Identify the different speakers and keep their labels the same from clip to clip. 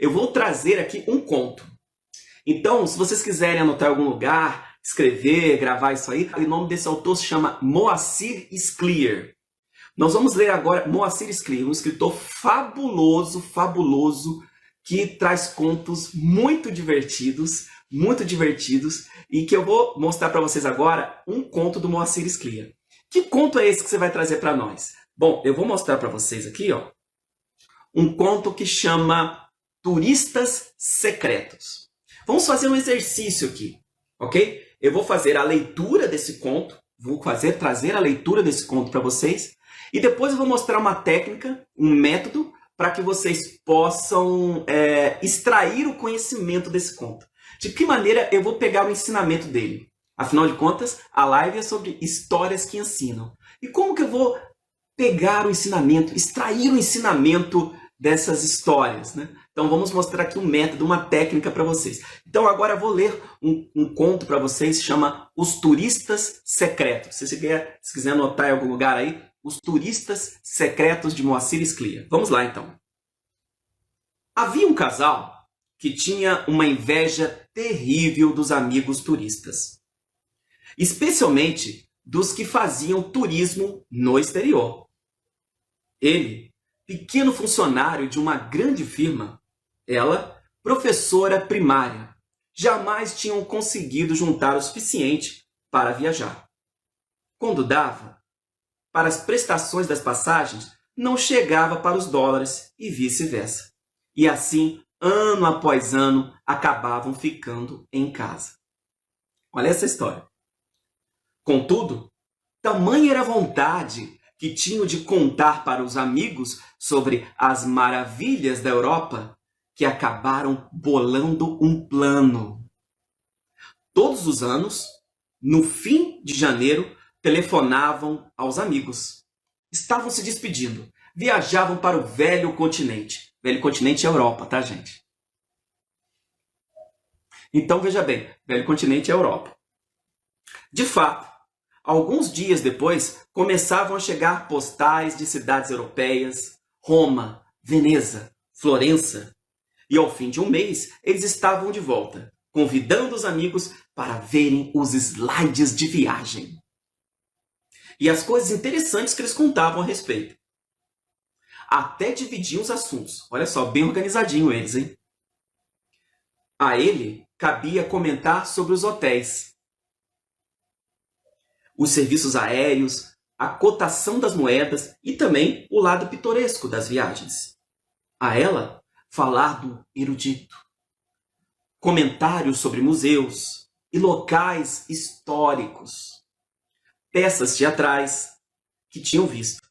Speaker 1: eu vou trazer aqui um conto. Então, se vocês quiserem anotar em algum lugar, escrever, gravar isso aí, o nome desse autor se chama Moacir Scliar. Nós vamos ler agora Moacir Scliar, um escritor fabuloso, que traz contos muito divertidos, e que eu vou mostrar para vocês agora um conto do Moacir Scliar. Que conto é esse que você vai trazer para nós? Bom, eu vou mostrar para vocês aqui, ó, um conto que chama Turistas Secretos. Vamos fazer um exercício aqui, ok? Eu vou fazer a leitura desse conto, trazer a leitura desse conto para vocês, e depois eu vou mostrar uma técnica, um método, para que vocês possam extrair o conhecimento desse conto. De que maneira eu vou pegar o ensinamento dele? Afinal de contas, a live é sobre histórias que ensinam. E como que eu vou pegar o ensinamento, extrair o ensinamento dessas histórias, né? Então vamos mostrar aqui um método, uma técnica para vocês. Então agora eu vou ler um conto para vocês, chama Os Turistas Secretos. Se quiser anotar em algum lugar aí, Os Turistas Secretos de Moacir Scliar. Vamos lá então. Havia um casal que tinha uma inveja terrível dos amigos turistas, especialmente dos que faziam turismo no exterior. Ele, pequeno funcionário de uma grande firma, ela, professora primária, jamais tinham conseguido juntar o suficiente para viajar. Quando dava, para as prestações das passagens, não chegava para os dólares e vice-versa. E assim, ano após ano, acabavam ficando em casa. Olha essa história. Contudo, tamanha era a vontade que tinham de contar para os amigos sobre as maravilhas da Europa, que acabaram bolando um plano. Todos os anos, no fim de janeiro, telefonavam aos amigos. Estavam se despedindo. Viajavam para o velho continente. Velho continente é Europa, tá, gente? Então, veja bem, velho continente é Europa. De fato, alguns dias depois, começavam a chegar postais de cidades europeias, Roma, Veneza, Florença. E ao fim de um mês, eles estavam de volta, convidando os amigos para verem os slides de viagem. E as coisas interessantes que eles contavam a respeito. Até dividiam os assuntos. Olha só, bem organizadinho eles, hein? A ele cabia comentar sobre os hotéis, os serviços aéreos, a cotação das moedas e também o lado pitoresco das viagens. A ela, falar do erudito, comentários sobre museus e locais históricos, peças teatrais que tinham visto.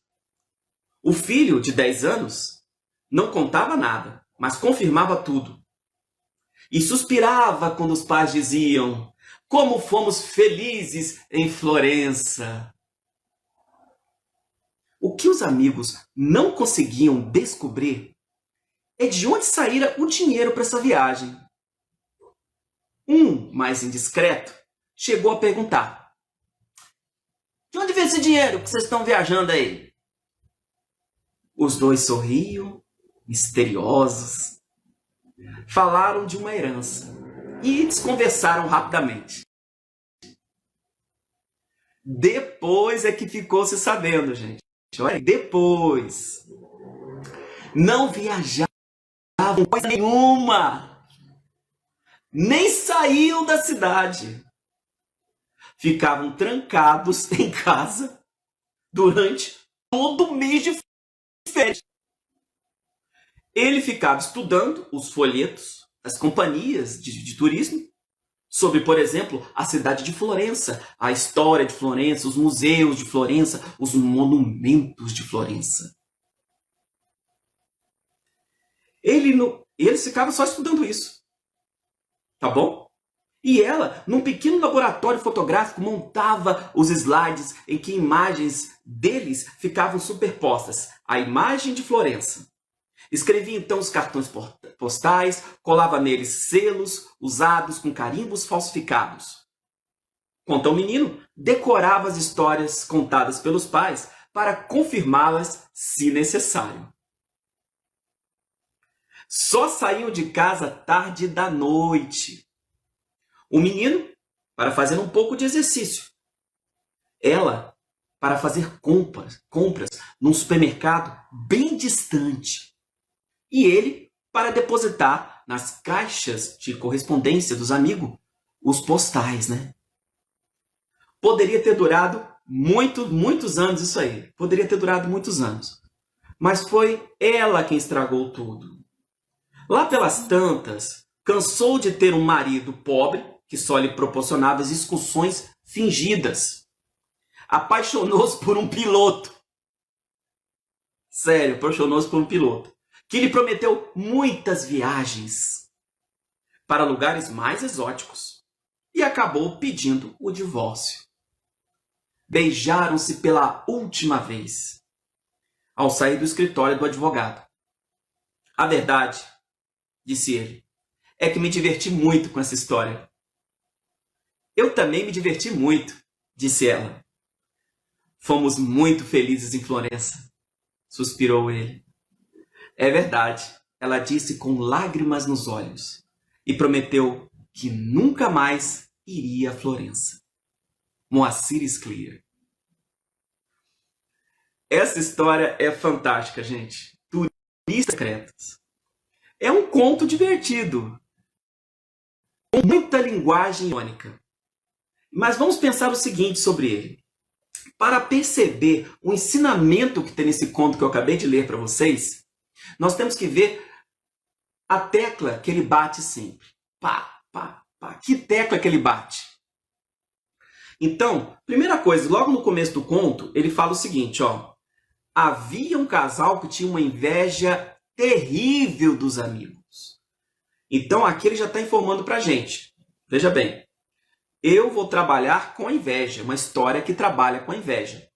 Speaker 1: O filho de 10 anos não contava nada, mas confirmava tudo. E suspirava quando os pais diziam: "Como fomos felizes em Florença!" O que os amigos não conseguiam descobrir é de onde saíra o dinheiro para essa viagem. Um, mais indiscreto, chegou a perguntar: "De onde vem esse dinheiro que vocês estão viajando aí?" Os dois sorriam, misteriosos, falaram de uma herança e desconversaram rapidamente. Depois é que ficou se sabendo, gente. Olha, depois. Não viajavam coisa nenhuma. Nem saíam da cidade. Ficavam trancados em casa durante todo o mês de férias. Ele ficava estudando os folhetos das companhias de turismo sobre, por exemplo, a cidade de Florença, a história de Florença, os museus de Florença, os monumentos de Florença. Eles ficavam só estudando isso. Tá bom? E ela, num pequeno laboratório fotográfico, montava os slides em que imagens deles ficavam superpostas à imagem de Florença. Escrevia então os cartões postais, colava neles selos usados com carimbos falsificados. Quanto ao menino, decorava as histórias contadas pelos pais para confirmá-las se necessário. só saíam de casa tarde da noite. O menino para fazer um pouco de exercício. Ela para fazer compras num supermercado bem distante. E ele para depositar nas caixas de correspondência dos amigos os postais, né? Poderia ter durado muitos anos isso aí. Poderia ter durado muitos anos. Mas foi ela quem estragou tudo. Lá pelas tantas, cansou de ter um marido pobre que só lhe proporcionava as excursões fingidas. Apaixonou-se por um piloto. Sério, apaixonou-se por um piloto. Que lhe prometeu muitas viagens para lugares mais exóticos. E acabou pedindo o divórcio. Beijaram-se pela última vez ao sair do escritório do advogado. A verdade, disse ele, é que me diverti muito com essa história. Eu também me diverti muito, disse ela. Fomos muito felizes em Florença, suspirou ele. É verdade, ela disse com lágrimas nos olhos e prometeu que nunca mais iria a Florença. Moacir Scliar. Essa história é fantástica, gente. Turistas secretos. É um conto divertido, com muita linguagem irônica. Mas vamos pensar o seguinte sobre ele. Para perceber o ensinamento que tem nesse conto que eu acabei de ler para vocês, nós temos que ver a tecla que ele bate sempre. Pá, pá, pá. Que tecla que ele bate? Então, primeira coisa, logo no começo do conto, ele fala o seguinte, ó. Havia um casal que tinha uma inveja terrível dos amigos. Então, aqui ele já está informando para a gente. Veja bem, eu vou trabalhar com a inveja, uma história que trabalha com a inveja.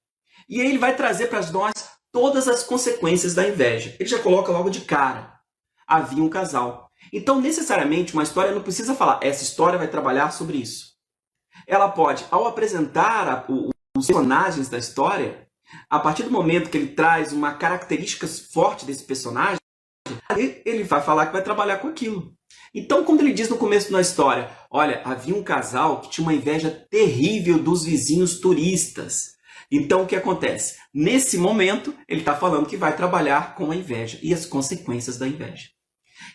Speaker 1: E aí ele vai trazer para nós todas as consequências da inveja. Ele já coloca logo de cara. Havia um casal. Então, necessariamente, uma história não precisa falar, essa história vai trabalhar sobre isso. Ela pode, ao apresentar os personagens da história, a partir do momento que ele traz uma característica forte desse personagem, ele vai falar que vai trabalhar com aquilo. Então, quando ele diz no começo da história, olha, havia um casal que tinha uma inveja terrível dos vizinhos turistas. Então, o que acontece? Nesse momento, ele está falando que vai trabalhar com a inveja e as consequências da inveja.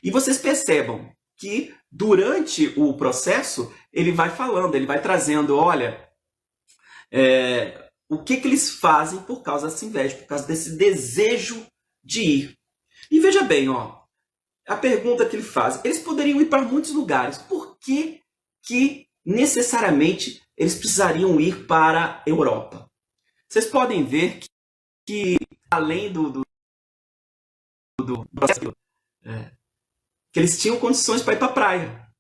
Speaker 1: E vocês percebam que, durante o processo, ele vai falando, ele vai trazendo, olha, o que eles fazem por causa dessa inveja, por causa desse desejo de ir. E veja bem, ó, a pergunta que ele faz, eles poderiam ir para muitos lugares, por que necessariamente eles precisariam ir para a Europa? Vocês podem ver que além do processo, que eles tinham condições para ir para a praia.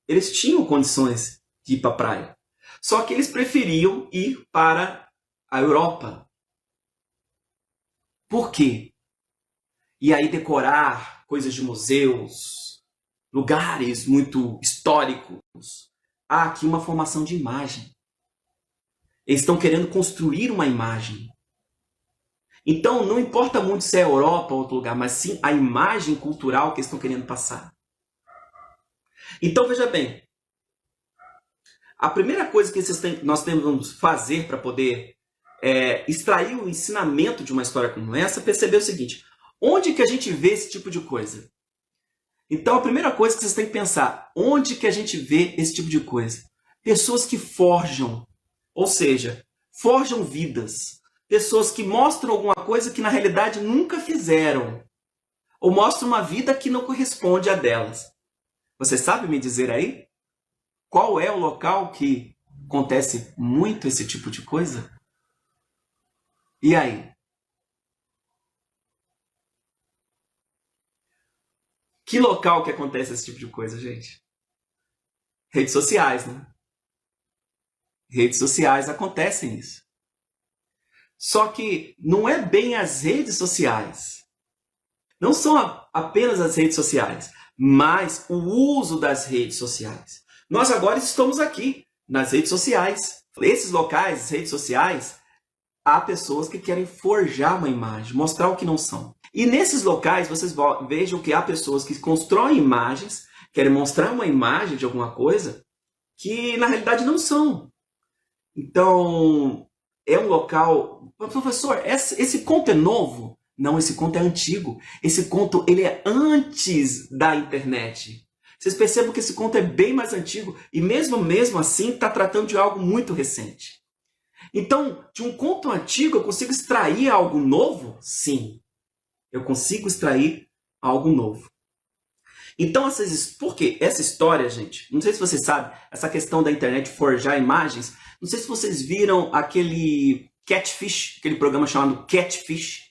Speaker 1: Eles tinham condições de ir para a praia. Só que eles preferiam ir para a Europa. Por quê? E aí decorar coisas de museus, lugares muito históricos. Há aqui uma formação de imagem. Eles estão querendo construir uma imagem. Então, não importa muito se é Europa ou outro lugar, mas sim a imagem cultural que eles estão querendo passar. Então, veja bem. A primeira coisa que nós temos que fazer para poder extrair o ensinamento de uma história como essa, perceber o seguinte, onde que a gente vê esse tipo de coisa? Então, a primeira coisa que vocês têm que pensar, onde que a gente vê esse tipo de coisa? Pessoas que forjam, ou seja, forjam vidas. Pessoas que mostram alguma coisa que na realidade nunca fizeram. Ou mostram uma vida que não corresponde a delas. Você sabe me dizer aí? Qual é o local que acontece muito esse tipo de coisa? E aí? Que local que acontece esse tipo de coisa, gente? Redes sociais, né? Redes sociais acontecem isso. Só que não é bem as redes sociais. Não são apenas as redes sociais, mas o uso das redes sociais. Nós agora estamos aqui nas redes sociais. Esses locais, as redes sociais, há pessoas que querem forjar uma imagem, mostrar o que não são. E nesses locais, vocês vejam que há pessoas que constroem imagens, querem mostrar uma imagem de alguma coisa, que na realidade não são. Então, é um local... Professor, esse conto é novo? Não, esse conto é antigo. Esse conto ele é antes da internet. Vocês percebam que esse conto é bem mais antigo e mesmo assim está tratando de algo muito recente. Então, de um conto antigo eu consigo extrair algo novo? Sim, eu consigo extrair algo novo. Então, por quê? Essa história, gente, não sei se vocês sabem, essa questão da internet forjar imagens, não sei se vocês viram aquele Catfish, aquele programa chamado Catfish.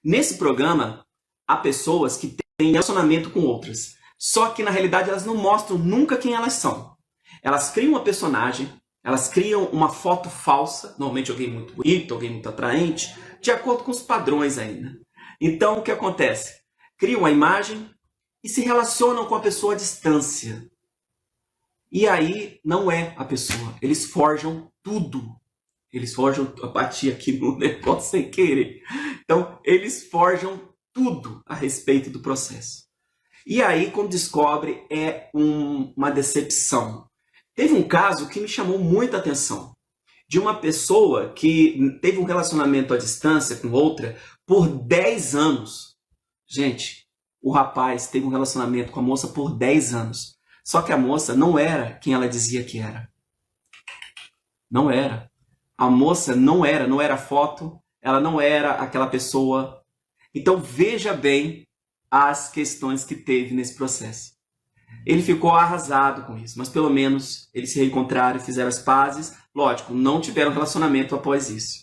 Speaker 1: Nesse programa, há pessoas que têm relacionamento com outras. Só que, na realidade, elas não mostram nunca quem elas são. Elas criam uma personagem, elas criam uma foto falsa, normalmente alguém muito bonito, alguém muito atraente, de acordo com os padrões ainda. Então, o que acontece? Criam uma imagem e se relacionam com a pessoa à distância. E aí, não é a pessoa. Eles forjam tudo. Eles forjam... Eu bati aqui no negócio sem querer. Então, eles forjam tudo a respeito do processo. E aí, quando descobre, é uma decepção. Teve um caso que me chamou muita atenção. De uma pessoa que teve um relacionamento à distância com outra por 10 anos. Gente, o rapaz teve um relacionamento com a moça por 10 anos. Só que a moça não era quem ela dizia que era. Não era. A moça não era foto, ela não era aquela pessoa. Então veja bem as questões que teve nesse processo. Ele ficou arrasado com isso, mas pelo menos eles se reencontraram e fizeram as pazes. Lógico, não tiveram relacionamento após isso.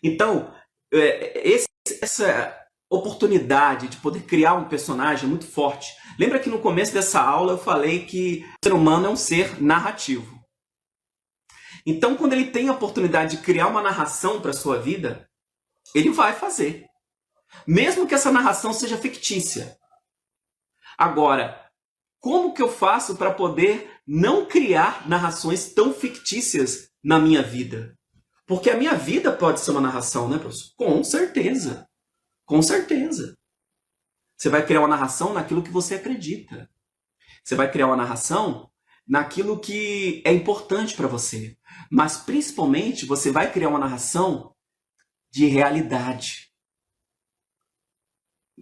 Speaker 1: Então, essa oportunidade de poder criar um personagem é muito forte. Lembra que no começo dessa aula eu falei que o ser humano é um ser narrativo. Então, quando ele tem a oportunidade de criar uma narração para a sua vida, ele vai fazer. Mesmo que essa narração seja fictícia. Agora, como que eu faço para poder não criar narrações tão fictícias na minha vida? Porque a minha vida pode ser uma narração, né, professor? Com certeza. Com certeza. Você vai criar uma narração naquilo que você acredita. Você vai criar uma narração naquilo que é importante para você. Mas, principalmente, você vai criar uma narração de realidade.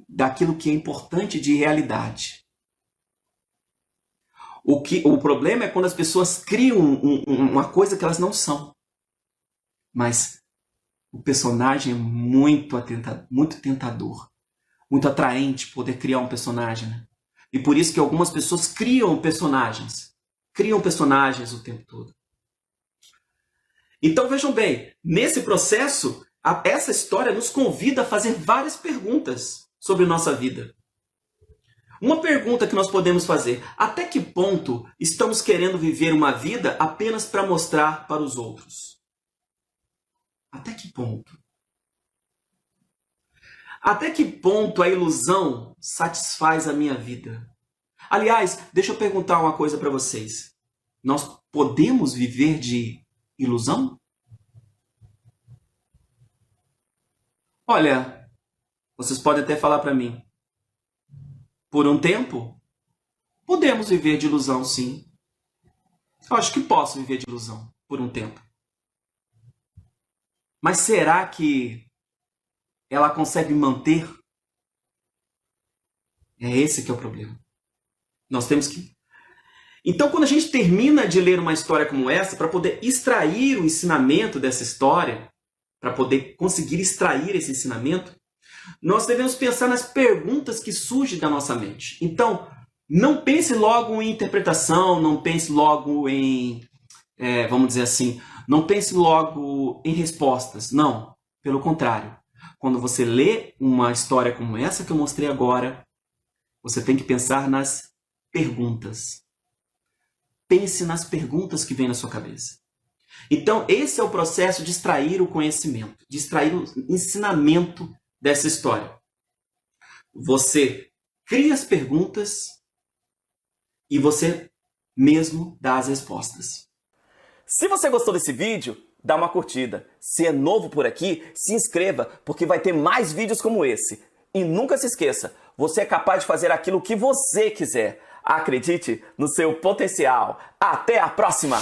Speaker 1: Daquilo que é importante de realidade. O problema é quando as pessoas criam uma coisa que elas não são. Mas o personagem é muito tentador, muito atraente poder criar um personagem. Né? E por isso que algumas pessoas criam personagens o tempo todo. Então vejam bem, nesse processo, essa história nos convida a fazer várias perguntas sobre nossa vida. Uma pergunta que nós podemos fazer: até que ponto estamos querendo viver uma vida apenas para mostrar para os outros? Até que ponto? Até que ponto a ilusão satisfaz a minha vida? Aliás, deixa eu perguntar uma coisa para vocês. Nós podemos viver de ilusão? Olha, vocês podem até falar para mim. Por um tempo, podemos viver de ilusão, sim. Eu acho que posso viver de ilusão por um tempo. Mas será que ela consegue manter? É esse que é o problema. Nós temos que... Então, quando a gente termina de ler uma história como essa, para poder extrair o ensinamento dessa história, para poder conseguir extrair esse ensinamento, nós devemos pensar nas perguntas que surgem da nossa mente. Então, não pense logo em interpretação, não pense logo em, vamos dizer assim, não pense logo em respostas. Não, pelo contrário. Quando você lê uma história como essa que eu mostrei agora, você tem que pensar nas perguntas. Pense nas perguntas que vêm na sua cabeça. Então, esse é o processo de extrair o conhecimento, de extrair o ensinamento dessa história. Você cria as perguntas e você mesmo dá as respostas.
Speaker 2: Se você gostou desse vídeo,
Speaker 1: dá uma curtida. Se é novo por aqui, se inscreva, porque vai ter mais vídeos como esse. E nunca se esqueça, você é capaz de fazer aquilo que você quiser. Acredite no seu potencial. Até a próxima!